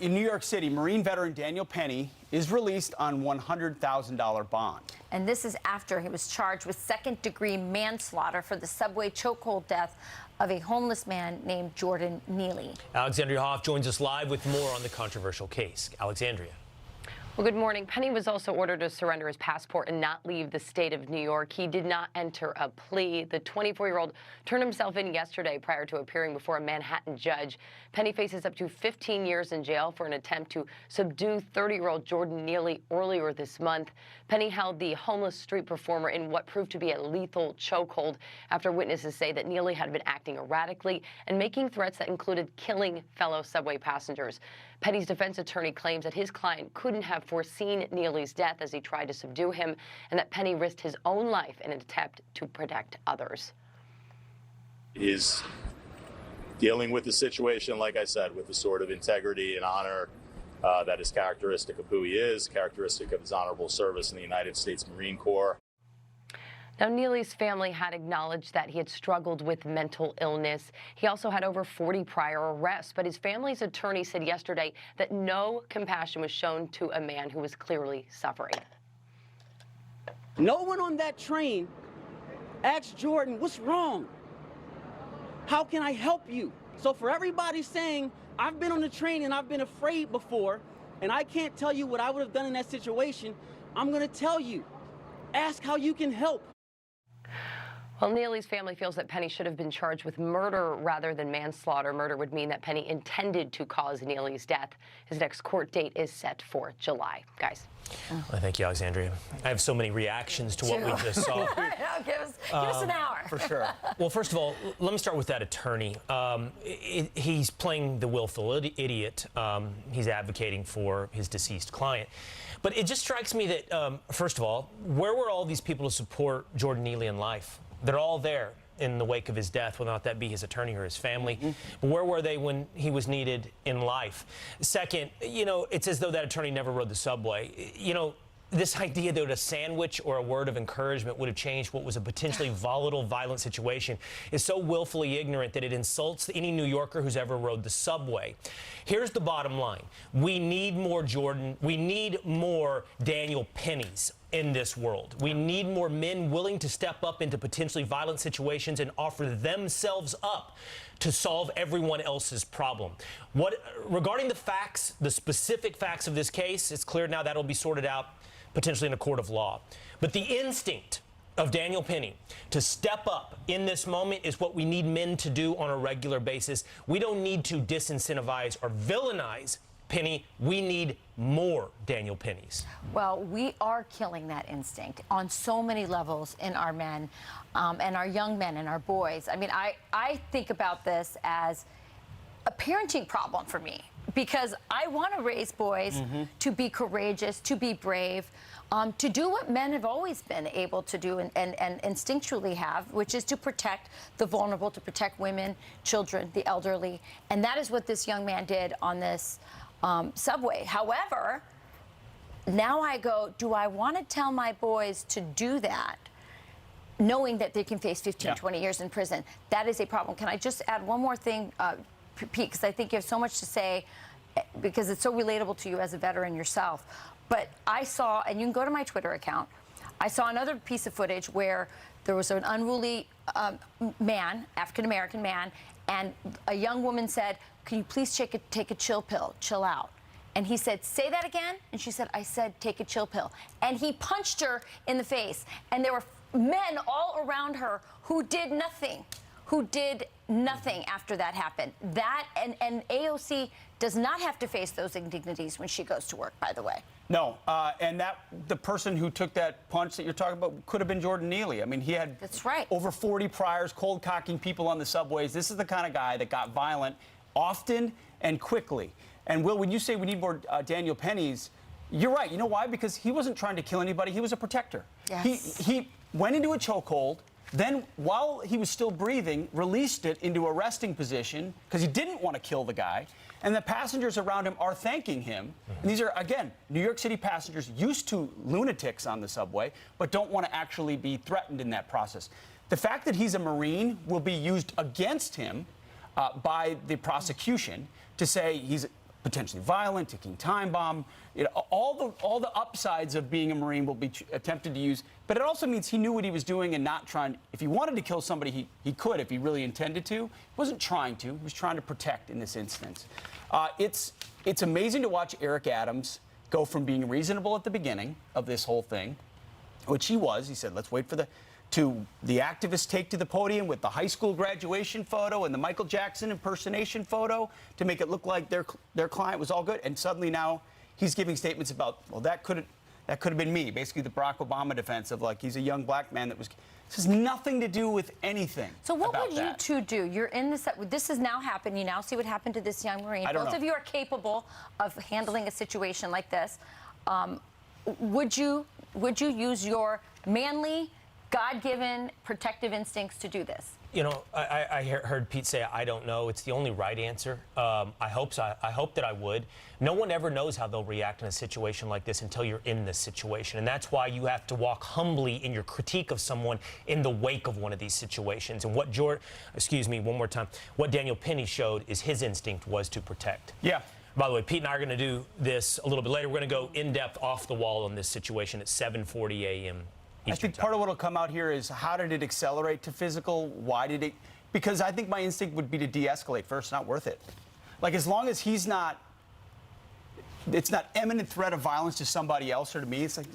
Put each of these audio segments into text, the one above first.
in New York City, Marine veteran Daniel Penny is released on $100,000 bond. And this is after he was charged with second-degree manslaughter for the subway chokehold death of a homeless man named Jordan Neely. Alexandria Hoff joins us live with more on the controversial case. Alexandria. Well, good morning. Penny was also ordered to surrender his passport and not leave the state of New York. He did not enter a plea. The 24-year-old turned himself in yesterday prior to appearing before a Manhattan judge. Penny faces up to 15 years in jail for an attempt to subdue 30-year-old Jordan Neely earlier this month. Penny held the homeless street performer in what proved to be a lethal chokehold after witnesses say that Neely had been acting erratically and making threats that included killing fellow subway passengers. Penny's defense attorney claims that his client couldn't have foreseen Neely's death as he tried to subdue him, and that Penny risked his own life in an attempt to protect others. Is dealing with the situation, like I said, with the sort of integrity and honor that is characteristic of who he is, characteristic of his honorable service in the United States Marine Corps. Now, Neely's family had acknowledged that he had struggled with mental illness. He also had over 40 prior arrests, but his family's attorney said yesterday that no compassion was shown to a man who was clearly suffering. No one on that train asked Jordan, what's wrong? How can I help you? So for everybody saying, I've been on the train and I've been afraid before, and I can't tell you what I would have done in that situation, I'm going to tell you. Ask how you can help. Well, Neely's family feels that Penny should have been charged with murder rather than manslaughter. Murder would mean that Penny intended to cause Neely's death. His next court date is set for July. Guys. Well, thank you, Alexandria. I have so many reactions to what we just saw. Give us an hour. For sure. Well, first of all, let me start with that attorney. He's playing the willful idiot. He's advocating for his deceased client. But it just strikes me that, first of all, where were all these people to support Jordan Neely in life? They're all there in the wake of his death, whether or not that be his attorney or his family. But where were they when he was needed in life? Second, you know, it's as though that attorney never rode the subway. You know, this idea that a sandwich or a word of encouragement would have changed what was a potentially volatile, violent situation is so willfully ignorant that it insults any New Yorker who's ever rode the subway. Here's the bottom line. We need more Jordan. We need more Daniel Pennies in this world. We need more men willing to step up into potentially violent situations and offer themselves up to solve everyone else's problem. Regarding the facts, the specific facts of this case, it's clear now that'll be sorted out potentially in a court of law. But the instinct of Daniel Penny to step up in this moment is what we need men to do on a regular basis. We don't need to disincentivize or villainize Penny. We need more Daniel Pennies. Well, we are killing that instinct on so many levels in our men and our young men and our boys. I mean, I think about this as a parenting problem for me, because I want to raise boys to be courageous, to be brave, to do what men have always been able to do and instinctually have, which is to protect the vulnerable, to protect women, children, the elderly. And that is what this young man did on this subway. However, now I go, do I want to tell my boys to do that, knowing that they can face 15, 20 years in prison? That is a problem. Can I just add one more thing, Pete, because I think you have so much to say, because it's so relatable to you as a veteran yourself. But I saw, and you can go to my Twitter account, I saw another piece of footage where there was an unruly man, African-American man, and a young woman said, can you please take a chill pill, chill out? And he said, say that again? And she said, I said, take a chill pill. And he punched her in the face. And there were men all around her who did nothing. After that happened. That and AOC does not have to face those indignities when she goes to work, by the way. No, and the person who took that punch that you're talking about could have been Jordan Neely. I mean, he had over 40 priors, cold cocking people on the subways. This is the kind of guy that got violent often and quickly. And Will, when you say we need more Daniel Pennies, you're right. You know why? Because he wasn't trying to kill anybody. He was a protector. Yes. He went into a chokehold. Then, while he was still breathing, released it into a resting position because he didn't want to kill the guy. And the passengers around him are thanking him. And these are, again, New York City passengers used to lunatics on the subway, but don't want to actually be threatened in that process. The fact that he's a Marine will be used against him by the prosecution to say he's potentially violent, ticking time bomb. You know, all the upsides of being a Marine will be attempted to use. But it also means he knew what he was doing and not trying. If he wanted to kill somebody, he could if he really intended to. He wasn't trying to. He was trying to protect in this instance. It's amazing to watch Eric Adams go from being reasonable at the beginning of this whole thing, which he was. He said, let's wait for the activists take to the podium with the high school graduation photo and the Michael Jackson impersonation photo to make it look like their client was all good. And suddenly now he's giving statements about, well, that could have been me. Basically the Barack Obama defense of like, he's a young black man that was. This has nothing to do with anything. So what about would you two do? You're in this. This has now happened. You now see what happened to this young Marine. I don't Both know. of you are capable of handling a situation like this. Would you use your manly, God-given protective instincts to do this? You know, I heard Pete say, I don't know. It's the only right answer. I hope so. I hope that I would. No one ever knows how they'll react in a situation like this until you're in this situation. And that's why you have to walk humbly in your critique of someone in the wake of one of these situations. And what what Daniel Penny showed is his instinct was to protect. Yeah. By the way, Pete and I are going to do this a little bit later. We're going to go in-depth off the wall on this situation at 7:40 a.m. I think part of what will come out here is how did it accelerate to physical? Why did it? Because I think my instinct would be to de-escalate first. Not worth it. Like as long as it's not imminent threat of violence to somebody else or to me. It's like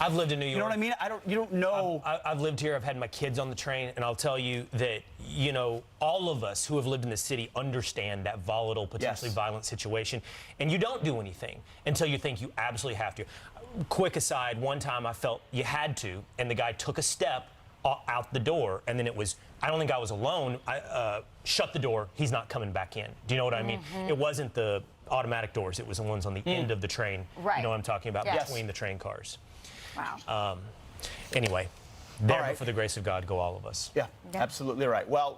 I've lived in New York. you know what I mean? You don't know. I've lived here. I've had my kids on the train, and I'll tell you that all of us who have lived in the city understand that volatile, potentially violent situation, and you don't do anything until you think you absolutely have to. Quick aside, one time I felt you had to, and the guy took a step out the door, and then I don't think I was alone. I shut the door. He's not coming back in. Do you know what I mean? It wasn't the automatic doors. It was the ones on the end of the train. Right. You know what I'm talking about? Yes. Between the train cars. Wow. Anyway, there, right. but for the grace of God, go all of us. Yeah, absolutely right. Well.